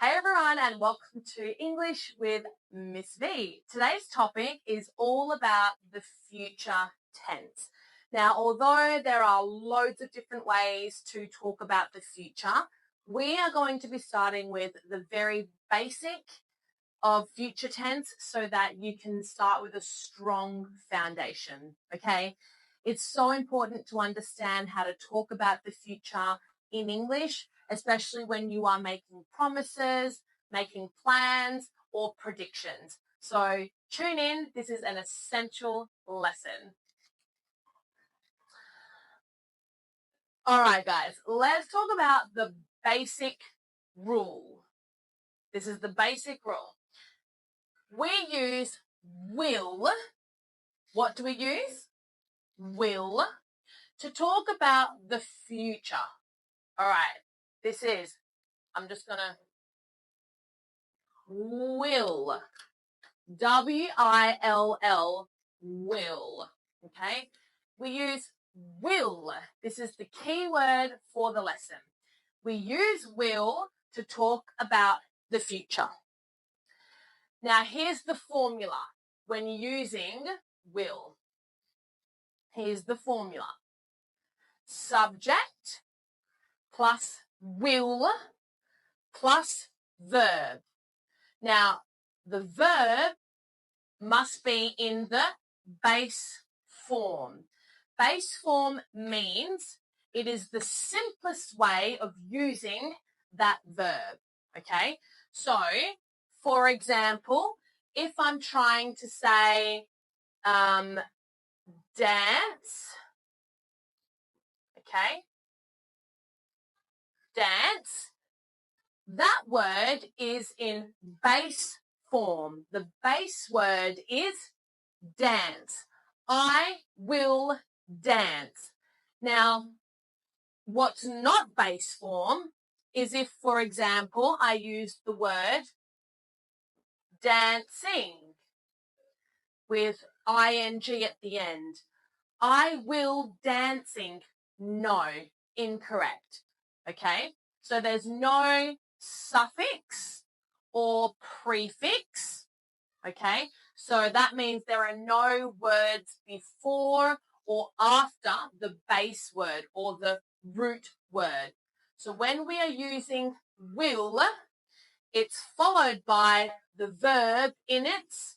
Hey everyone, and welcome to English with Miss V. Today's topic is all about the future tense. Now, although there are loads of different ways to talk about the future, we are going to be starting with the very basic of future tense so that you can start with a strong foundation, okay? It's so important to understand how to talk about the future in English, especially when you are making promises, making plans, or predictions. So tune in. This is an essential lesson. All right, guys, let's talk about the basic rule. This is the basic rule. We use will. What do we use? Will to talk about the future. All right, I'm just going to will. W-I-L-L, will. Okay? We use will. This is the key word for the lesson. We use will to talk about the future. Now, here's the formula when using will. Here's the formula. Subject plus will plus verb. Now, the verb must be in the base form. Base form means it is the simplest way of using that verb, okay? So, for example, if I'm trying to say dance, okay? Dance, that word is in base form. The base word is dance. I will dance. Now, what's not base form is if, for example, I use the word dancing with ing at the end. I will dancing. No, incorrect. Okay? So there's no suffix or prefix. Okay? So that means there are no words before or after the base word or the root word. So when we are using will, it's followed by the verb in its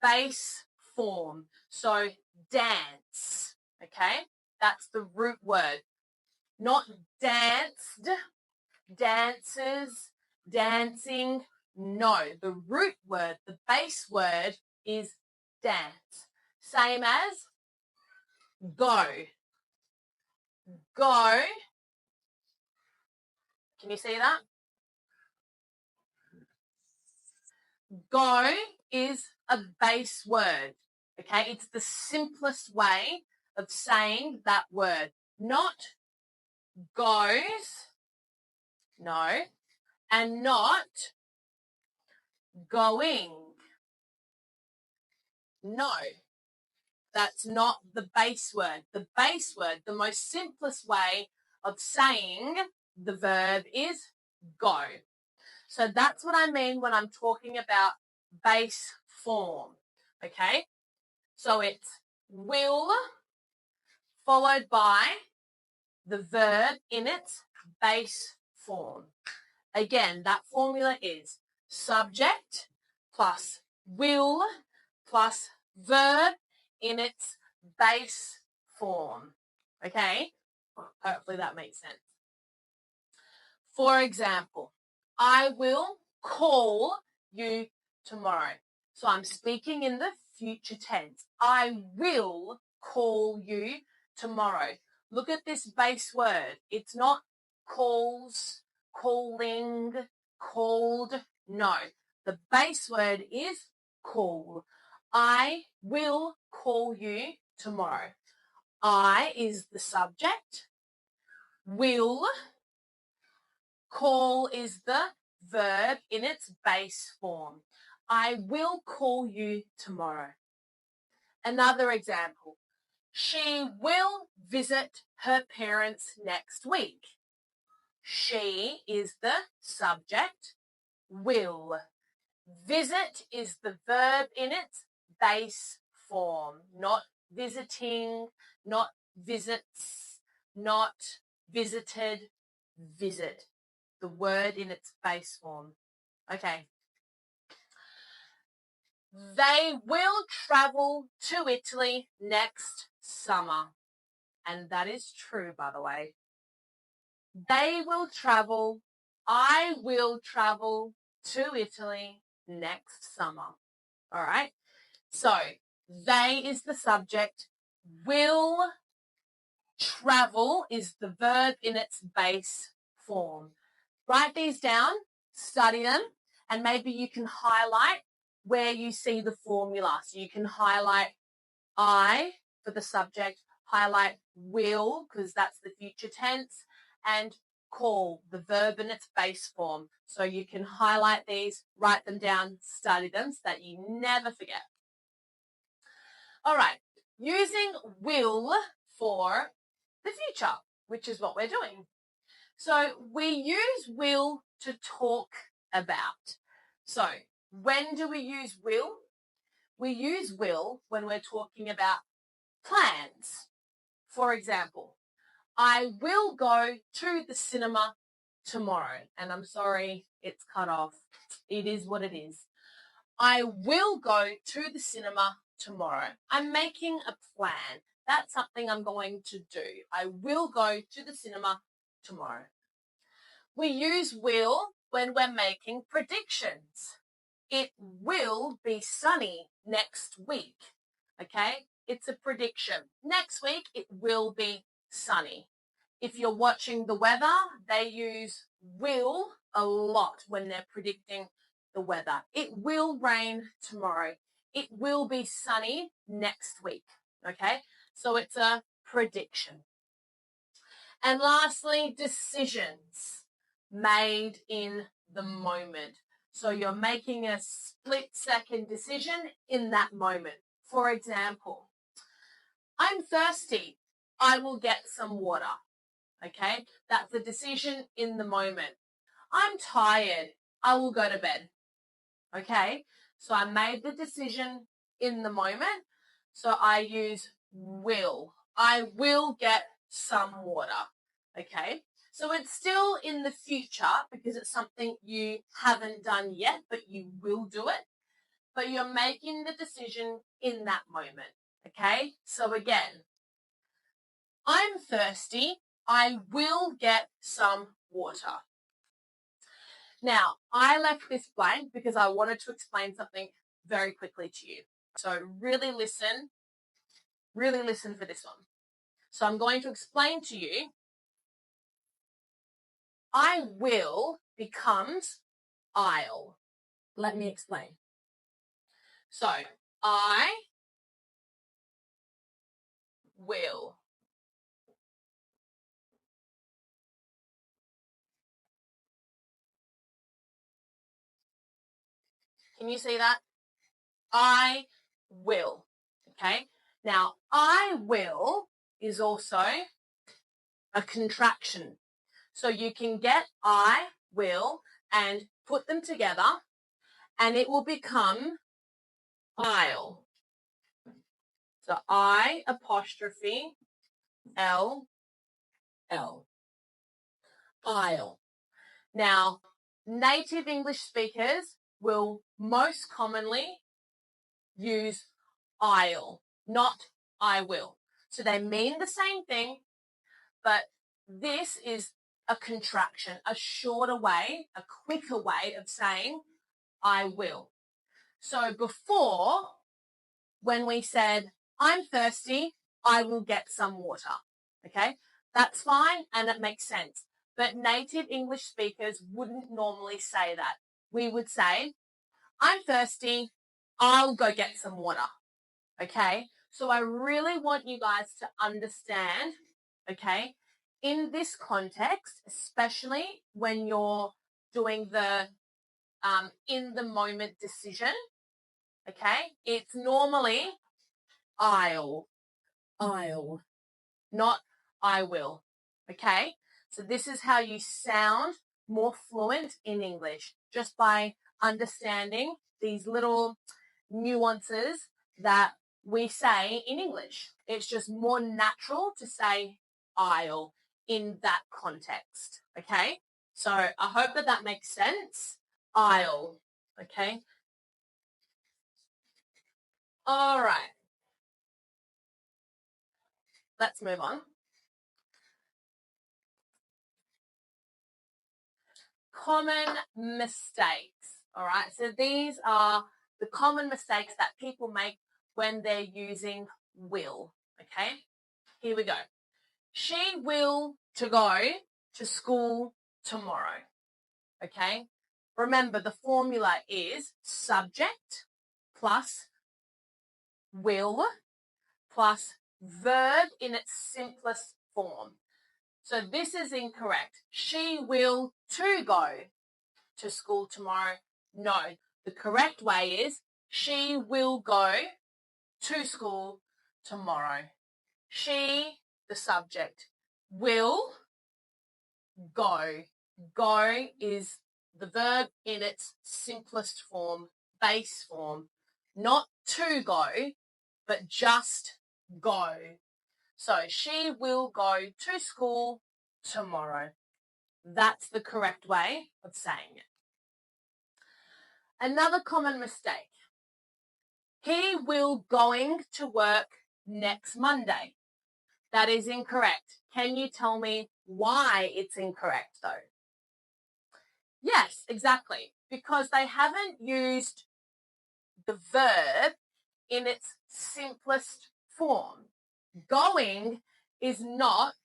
base form. So dance, okay? That's the root word. Not danced, dances, dancing. No, the root word, the base word is dance. Same as go. Go. Can you see that? Go is a base word, okay? It's the simplest way of saying that word. Not goes, no, and not going. No, that's not the base word. The base word, the most simplest way of saying the verb is go. So that's what I mean when I'm talking about base form, okay? So it's will followed by the verb in its base form. Again, that formula is subject plus will plus verb in its base form. Okay? Hopefully that makes sense. For example, I will call you tomorrow. So I'm speaking in the future tense. I will call you tomorrow. Look at this base word. It's not calls, calling, called. No, the base word is call. I will call you tomorrow. I is the subject. Will. Call is the verb in its base form. I will call you tomorrow. Another example. She will visit her parents next week. She is the subject. will. Visit is the verb in its base form, not visiting, not visits, not visited, visit. The word in its base form. Okay. They will travel to Italy next summer. And that is true, by the way. They will travel. I will travel to Italy next summer. All right. So they is the subject. Will travel is the verb in its base form. Write these down, study them, and maybe you can highlight where you see the formula. So you can highlight I for the subject, highlight will because that's the future tense, and call, the verb in its base form. So you can highlight these, write them down, study them so that you never forget. All right, using will for the future, which is what we're doing. So we use will to talk about. So when do we use will? We use will when we're talking about plans. For example, I will go to the cinema tomorrow. And I'm sorry, it's cut off. It is what it is. I will go to the cinema tomorrow. I'm making a plan. That's something I'm going to do. I will go to the cinema tomorrow. We use will when we're making predictions. It will be sunny next week. Okay? It's a prediction. Next week, it will be sunny. If you're watching the weather, they use will a lot when they're predicting the weather. It will rain tomorrow. It will be sunny next week. Okay? So it's a prediction. And lastly, decisions made in the moment. So you're making a split-second decision in that moment. For example, I'm thirsty. I will get some water. Okay? That's a decision in the moment. I'm tired. I will go to bed. Okay? So I made the decision in the moment. So I use will. I will get some water. Okay? So it's still in the future because it's something you haven't done yet, but you will do it. But you're making the decision in that moment. Okay? So again, I'm thirsty. I will get some water. Now, I left this blank because I wanted to explain something very quickly to you. So really listen for this one. So I'm going to explain to you, I will becomes I'll. Let me explain. So I will. Can you see that? I will. Okay. Now, I will is also a contraction. So you can get I will and put them together and it will become I'll. So I apostrophe L L. I'll. Now, native English speakers will most commonly use I'll, not I will. So they mean the same thing, but this is a contraction, a shorter way, a quicker way of saying I will. So before, when we said, I'm thirsty, I will get some water. Okay, that's fine and it makes sense. But native English speakers wouldn't normally say that. We would say, I'm thirsty, I'll go get some water. Okay, so I really want you guys to understand, okay, in this context, especially when you're doing the in the moment decision, okay, it's normally I'll, not I will, okay? So this is how you sound more fluent in English just by understanding these little nuances that we say in English. It's just more natural to say aisle in that context, okay? So I hope that makes sense. Aisle, okay? All right. Let's move on. Common mistakes, all right? So these are the common mistakes that people make when they're using will, okay? Here we go. She will to go to school tomorrow, okay? Remember, the formula is subject plus will plus verb in its simplest form. So this is incorrect. She will to go to school tomorrow. No, the correct way is she will go to school tomorrow. She, the subject, will go. Go is the verb in its simplest form, base form. Not to go, but just go. So she will go to school tomorrow. That's the correct way of saying it. Another common mistake. He will going to work next Monday. That is incorrect. Can you tell me why it's incorrect though? Yes, exactly. Because they haven't used the verb in its simplest form. Going is not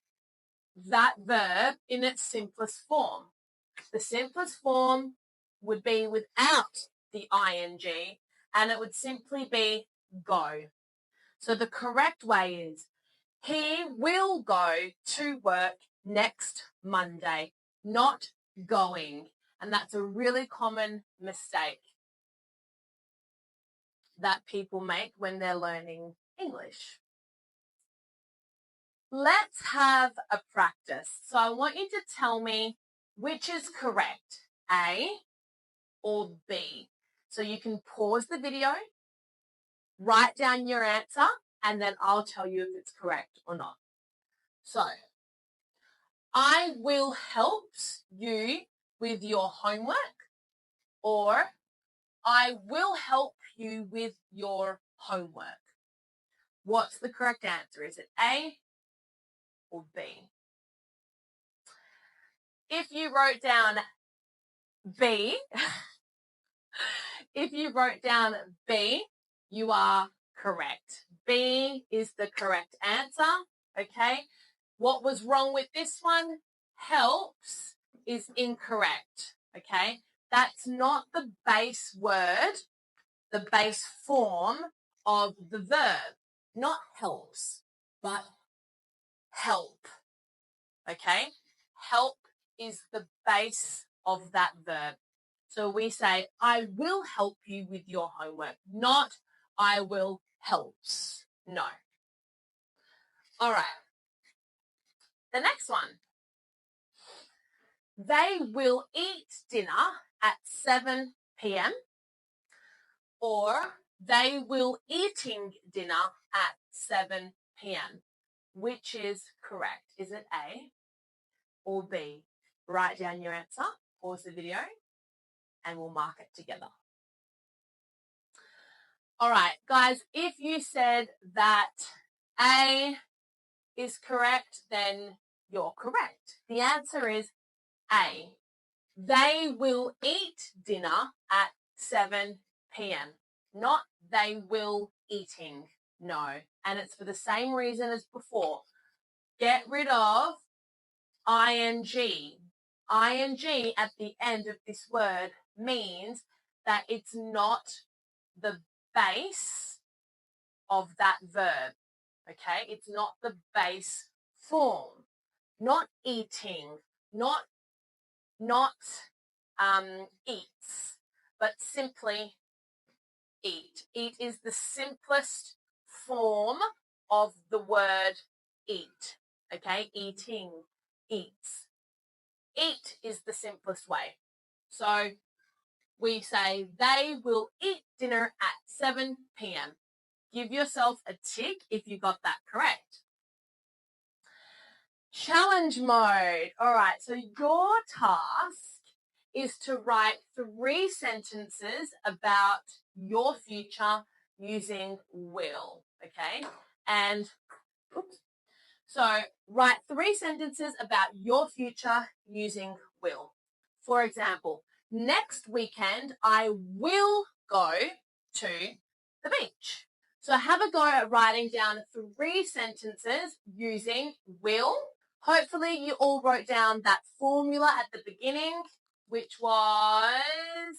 that verb in its simplest form. The simplest form would be without the ing, and it would simply be go. So the correct way is he will go to work next Monday, not going. And that's a really common mistake that people make when they're learning English. Let's have a practice. So I want you to tell me which is correct, A or B. So you can pause the video, write down your answer, and then I'll tell you if it's correct or not. So, I will help you with your homework, or I will help you with your homework. What's the correct answer? Is it A or B? If you wrote down B, you are correct. B is the correct answer, okay? What was wrong with this one? Helps is incorrect, okay? That's not the base word, the base form of the verb. Not helps, but help, okay? Help is the base of that verb. So we say, I will help you with your homework, not I will helps. No. All right. The next one. They will eat dinner at 7 p.m. or they will eating dinner at 7 p.m. Which is correct? Is it A or B? Write down your answer, pause the video, and we'll mark it together. All right, guys, if you said that A is correct, then you're correct. The answer is A. They will eat dinner at 7 p.m. Not they will eating. No. And it's for the same reason as before. Get rid of ing. Ing at the end of this word means that it's not the base of that verb. Okay? It's not the base form. Not eating, not eats, but simply eat. Eat is the simplest form of the word eat. Okay? Eating, eats. Eat is the simplest way. So we say they will eat dinner at 7 p.m. Give yourself a tick if you got that correct. Challenge mode. All right, so your task is to write 3 sentences about your future using will, okay? And, so write 3 sentences about your future using will. For example, next weekend, I will go to the beach. So have a go at writing down 3 sentences using will. Hopefully you all wrote down that formula at the beginning, which was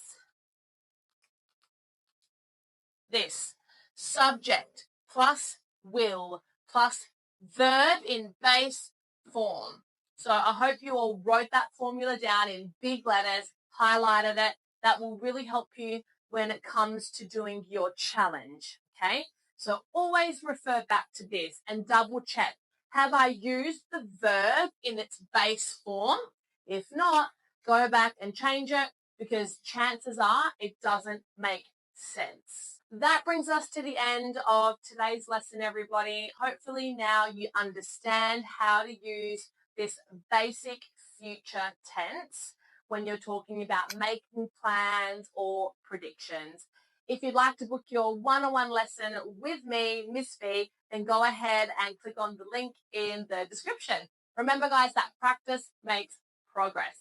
this: subject plus will plus verb in base form. So I hope you all wrote that formula down in big letters, highlighted it. That will really help you when it comes to doing your challenge, okay? So always refer back to this and double check. Have I used the verb in its base form? If not, go back and change it because chances are it doesn't make sense. That brings us to the end of today's lesson, everybody. Hopefully now you understand how to use this basic future tense when you're talking about making plans or predictions. If you'd like to book your one-on-one lesson with me, Miss V, then go ahead and click on the link in the description. Remember, guys, that practice makes progress.